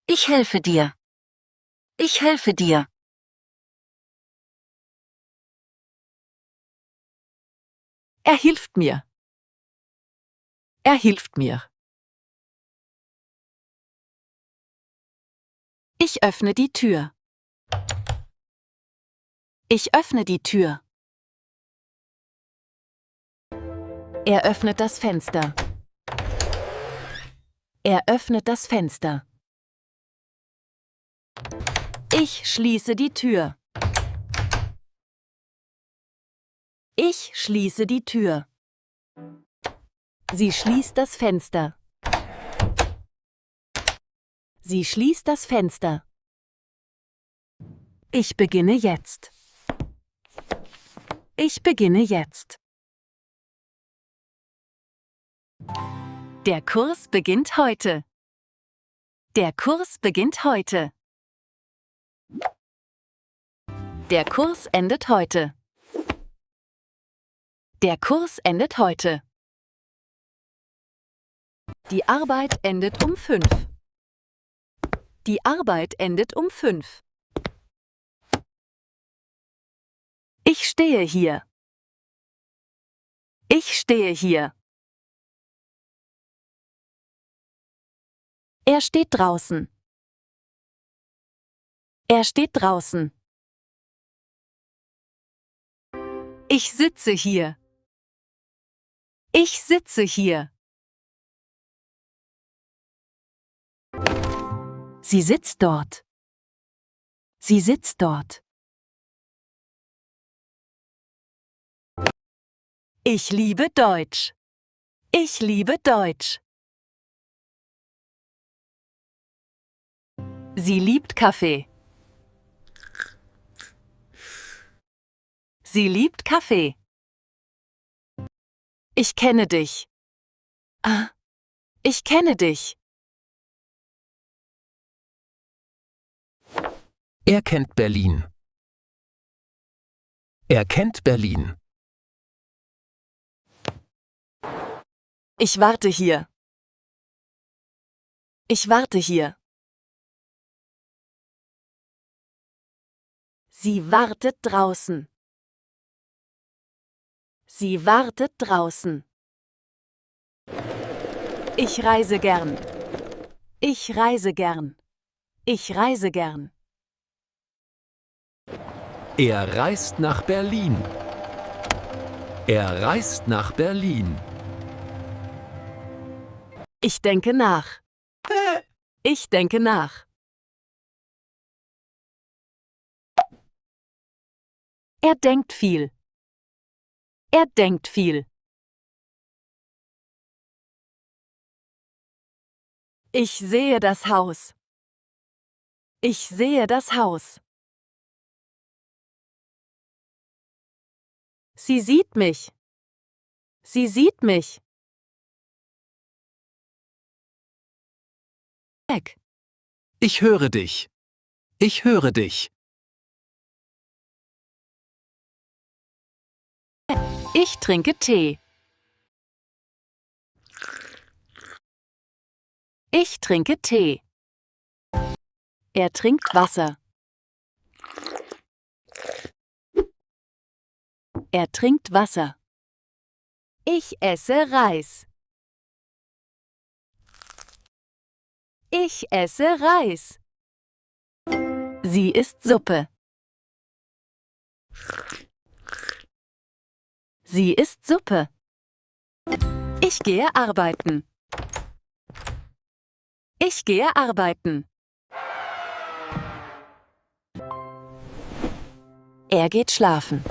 Ich helfe dir. Ich helfe dir. Er hilft mir. Er hilft mir. Ich öffne die Tür. Ich öffne die Tür. Er öffnet das Fenster. Er öffnet das Fenster. Ich schließe die Tür. Ich schließe die Tür. Sie schließt das Fenster. Sie schließt das Fenster. Ich beginne jetzt. Ich beginne jetzt. Der Kurs beginnt heute. Der Kurs beginnt heute. Der Kurs endet heute. Der Kurs endet heute. Die Arbeit endet um 5. Die Arbeit endet um 5. Ich stehe hier. Ich stehe hier. Er steht draußen. Er steht draußen. Ich sitze hier. Ich sitze hier. Sie sitzt dort. Sie sitzt dort. Ich liebe Deutsch. Ich liebe Deutsch. Sie liebt Kaffee. Sie liebt Kaffee. Ich kenne dich. Ah, ich kenne dich. Er kennt Berlin. Er kennt Berlin. Ich warte hier. Ich warte hier. Sie wartet draußen. Sie wartet draußen. Ich reise gern. Ich reise gern. Ich reise gern. Er reist nach Berlin. Er reist nach Berlin. Ich denke nach. Ich denke nach. Er denkt viel. Er denkt viel. Ich sehe das Haus. Ich sehe das Haus. Sie sieht mich. Sie sieht mich. Weg. Ich höre dich. Ich höre dich. Ich trinke Tee. Ich trinke Tee. Er trinkt Wasser. Er trinkt Wasser. Ich esse Reis. Ich esse Reis. Sie isst Suppe. Sie isst Suppe. Ich gehe arbeiten. Ich gehe arbeiten. Er geht schlafen.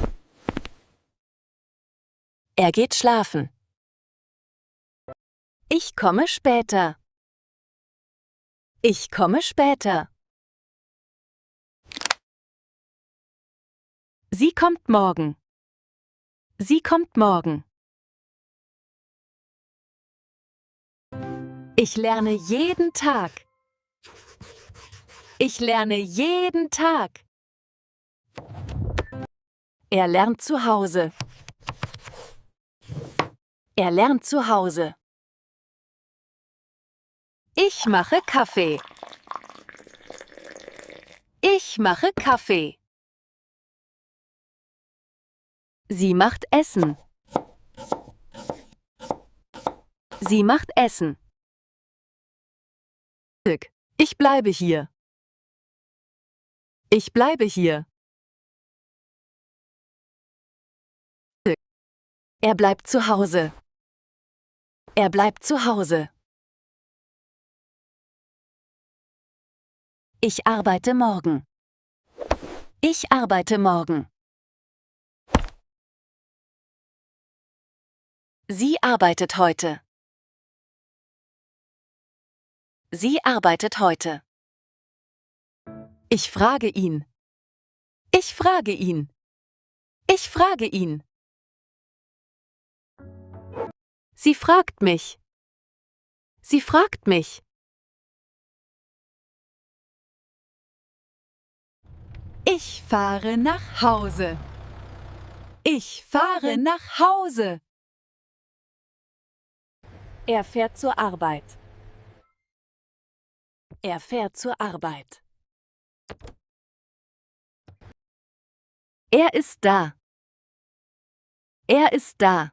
Er geht schlafen. Ich komme später. Ich komme später. Sie kommt morgen. Sie kommt morgen. Ich lerne jeden Tag. Ich lerne jeden Tag. Er lernt zu Hause. Er lernt zu Hause. Ich mache Kaffee. Ich mache Kaffee. Sie macht Essen. Sie macht Essen. Ich bleibe hier. Ich bleibe hier. Er bleibt zu Hause. Er bleibt zu Hause. Ich arbeite morgen. Ich arbeite morgen. Sie arbeitet heute. Sie arbeitet heute. Ich frage ihn. Ich frage ihn. Ich frage ihn. Sie fragt mich. Sie fragt mich. Ich fahre nach Hause. Ich fahre nach Hause. Er fährt zur Arbeit. Er fährt zur Arbeit. Er ist da. Er ist da.